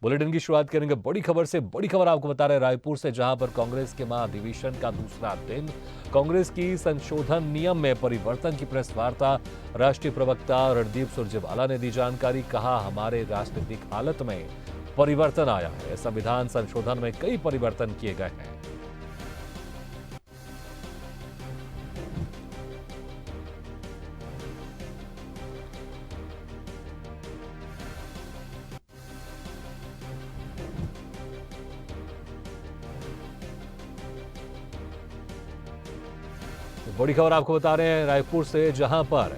Bulletin की शुरुआत करेंगे बड़ी खबर से। बड़ी खबर आपको बता रहे रायपुर से, जहां पर कांग्रेस के महाधिवेशन का दूसरा दिन। कांग्रेस की संशोधन नियम में परिवर्तन की प्रेस वार्ता। राष्ट्रीय प्रवक्ता रणदीप सुरजेवाला ने दी जानकारी। कहा, हमारे राजनीतिक हालत में परिवर्तन आया है। संविधान संशोधन में कई परिवर्तन किए गए हैं। बड़ी खबर आपको बता रहे हैं रायपुर से, जहां पर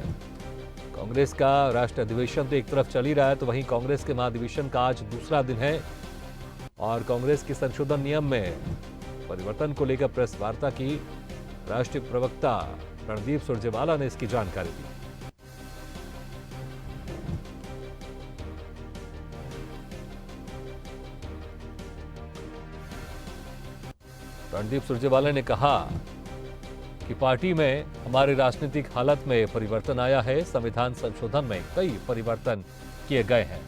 कांग्रेस का राष्ट्रीय अधिवेशन तो एक तरफ चल ही रहा है, तो वहीं कांग्रेस के महाधिवेशन का आज दूसरा दिन है और कांग्रेस की संशोधन नियम में परिवर्तन को लेकर प्रेस वार्ता की। राष्ट्रीय प्रवक्ता रणदीप सुरजेवाला ने इसकी जानकारी दी। रणदीप सुरजेवाला ने कहा कि पार्टी में हमारे राजनीतिक हालत में परिवर्तन आया है। संविधान संशोधन में कई परिवर्तन किए गए हैं।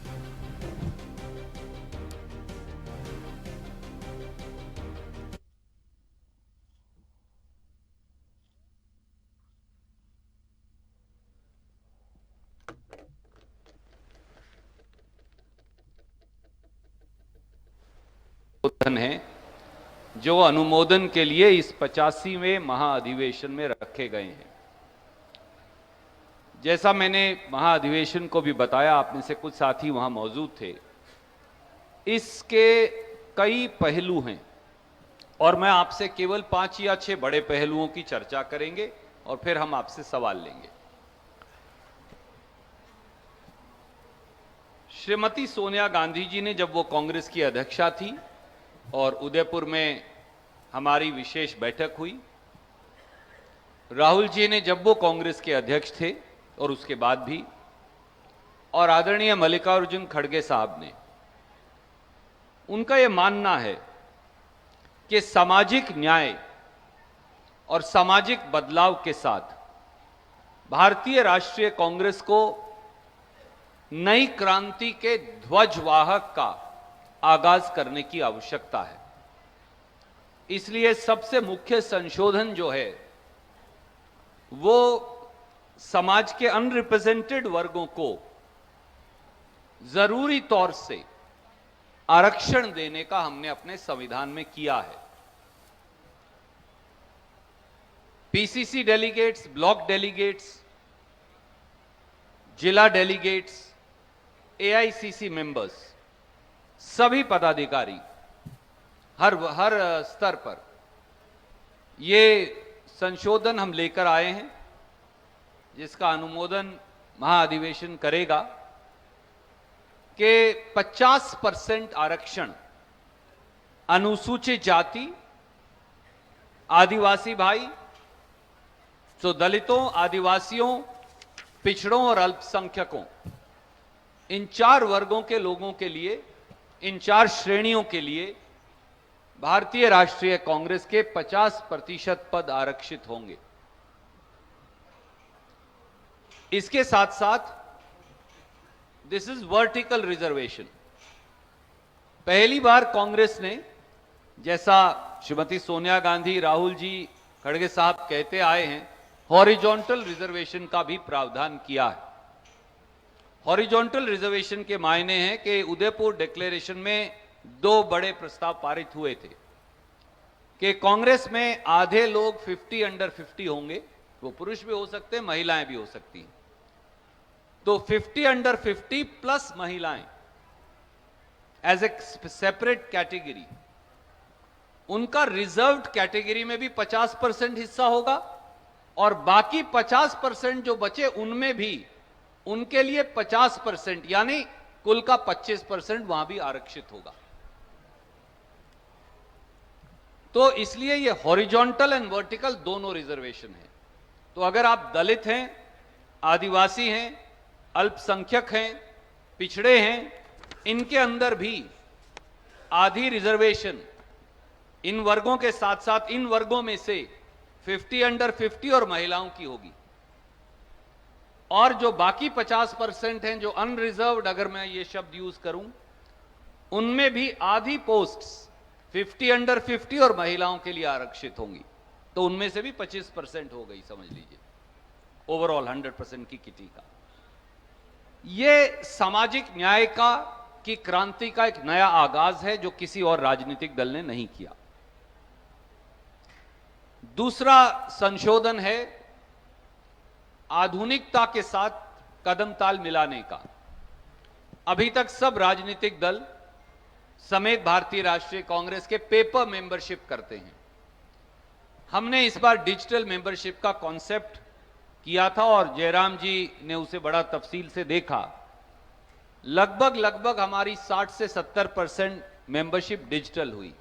है जो अनुमोदन के लिए इस 85वें महाअधिवेशन में रखे गए हैं। जैसा मैंने महाअधिवेशन को भी बताया, आप में से कुछ साथी वहां मौजूद थे, इसके कई पहलू हैं और मैं आपसे केवल 5 या 6 बड़े पहलुओं की चर्चा करेंगे और फिर हम आपसे सवाल लेंगे। श्रीमती सोनिया गांधी जी ने, जब वो कांग्रेस की अध्यक्षा थी और उदयपुर में हमारी विशेष बैठक हुई, राहुल जी ने जब वो कांग्रेस के अध्यक्ष थे और उसके बाद भी, और आदरणीय मल्लिकार्जुन खड़गे साहब ने, उनका यह मानना है कि सामाजिक न्याय और सामाजिक बदलाव के साथ भारतीय राष्ट्रीय कांग्रेस को नई क्रांति के ध्वजवाहक का आगाज करने की आवश्यकता है। इसलिए सबसे मुख्य संशोधन जो है वो समाज के अनरिप्रेजेंटेड वर्गों को जरूरी तौर से आरक्षण देने का हमने अपने संविधान में किया है। पीसीसी डेलीगेट्स, ब्लॉक डेलीगेट्स, जिला डेलीगेट्स, एआईसीसी मेंबर्स, सभी पदाधिकारी हर स्तर पर ये संशोधन हम लेकर आए हैं, जिसका अनुमोदन महाअधिवेशन करेगा कि 50% आरक्षण अनुसूचित जाति, आदिवासी भाई, तो दलितों, आदिवासियों, पिछड़ों और अल्पसंख्यकों, इन 4 वर्गों के लोगों के लिए, इन 4 श्रेणियों के लिए भारतीय राष्ट्रीय कांग्रेस के 50% पद आरक्षित होंगे। इसके साथ साथ दिस इज वर्टिकल रिजर्वेशन। पहली बार कांग्रेस ने, जैसा श्रीमती सोनिया गांधी, राहुल जी, खड़गे साहब कहते आए हैं, हॉरिजॉन्टल रिजर्वेशन का भी प्रावधान किया है। हॉरिजॉन्टल रिजर्वेशन के मायने हैं कि उदयपुर डिक्लेरेशन में 2 बड़े प्रस्ताव पारित हुए थे कि कांग्रेस में आधे लोग 50 अंडर 50 होंगे, वो पुरुष भी हो सकते हैं, महिलाएं भी हो सकती हैं। तो 50 अंडर 50 प्लस महिलाएं एज ए सेपरेट कैटेगरी, उनका रिजर्व्ड कैटेगरी में भी 50% हिस्सा होगा और बाकी 50% जो बचे उनमें भी उनके लिए 50%, यानी कुल का 25% वहां भी आरक्षित होगा। तो इसलिए ये हॉरिजॉन्टल एंड वर्टिकल दोनों रिजर्वेशन है। तो अगर आप दलित हैं, आदिवासी हैं, अल्पसंख्यक हैं, पिछड़े हैं, इनके अंदर भी आधी रिजर्वेशन इन वर्गों के साथ साथ इन वर्गों में से 50 अंडर 50 और महिलाओं की होगी। और जो बाकी 50% हैं, जो अनरिजर्व्ड, अगर मैं ये शब्द यूज करूं, उनमें भी आधी पोस्ट्स 50 अंडर 50 और महिलाओं के लिए आरक्षित होंगी, तो उनमें से भी 25% हो गई, समझ लीजिए ओवरऑल 100% की किटी का। यह सामाजिक न्याय की क्रांति का एक नया आगाज है जो किसी और राजनीतिक दल ने नहीं किया। दूसरा संशोधन है आधुनिकता के साथ कदम ताल मिलाने का। अभी तक सब राजनीतिक दल समेत भारतीय राष्ट्रीय कांग्रेस के पेपर मेंबरशिप करते हैं। हमने इस बार डिजिटल मेंबरशिप का कॉन्सेप्ट किया था और जयराम जी ने उसे बड़ा तफसील से देखा। लगभग हमारी 60 से 70% मेंबरशिप डिजिटल हुई।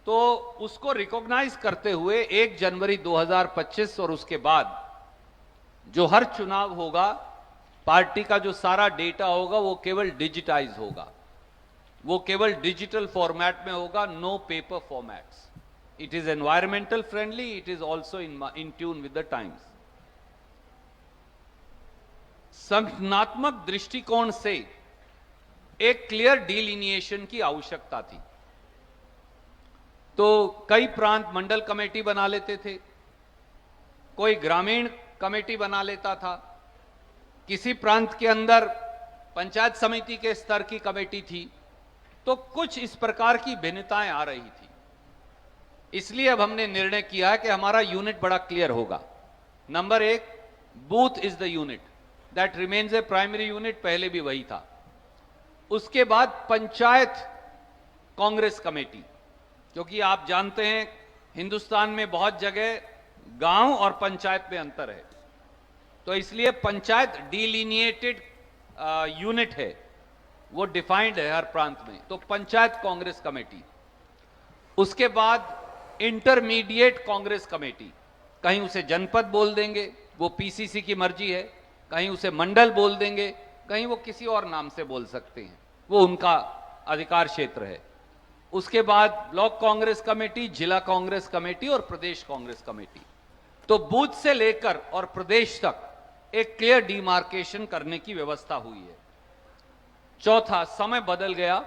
तो उसको रिकॉग्नाइज करते हुए 1 जनवरी 2025 और उसके बाद जो हर चुनाव होगा, पार्टी का जो सारा डेटा होगा वो केवल डिजिटाइज होगा, वो केवल डिजिटल फॉर्मेट में होगा, no paper formats. It is environmental friendly, it is also in tune with the times. संगठनात्मक दृष्टिकोण से एक क्लियर डिलिनिएशन की आवश्यकता थी। तो कई प्रांत मंडल कमेटी बना लेते थे, कोई ग्रामीण कमेटी बना लेता था, किसी प्रांत के अंदर पंचायत समिति के स्तर की कमेटी थी। तो कुछ इस प्रकार की भिन्नताएं आ रही थी। इसलिए अब हमने निर्णय किया है कि हमारा यूनिट बड़ा क्लियर होगा। Number 1, booth is the unit, that remains A primary unit, पहले भी वही था। उसके बाद पंचायत कांग्रेस कमेटी, क्योंकि आप जानते हैं हिंदुस्तान में बहुत जगह गांव और पंचायत में अंतर है, तो इसलिए पंचायत डिलिनिएटेड यूनिट है, वो डिफाइंड है हर प्रांत में, तो पंचायत कांग्रेस कमेटी। उसके बाद इंटरमीडिएट कांग्रेस कमेटी, कहीं उसे जनपद बोल देंगे, वो पीसीसी की मर्जी है, कहीं उसे मंडल बोल देंगे, कहीं वो किसी और नाम से बोल सकते हैं, वो उनका अधिकार क्षेत्र है। उसके बाद ब्लॉक कांग्रेस कमेटी, जिला कांग्रेस कमेटी और प्रदेश कांग्रेस कमेटी। तो बूथ से लेकर और प्रदेश तक एक क्लियर डिमार्केशन करने की व्यवस्था हुई है। चौथा, समय बदल गया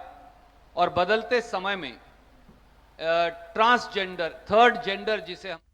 और बदलते समय में ट्रांसजेंडर, थर्ड जेंडर जिसे हम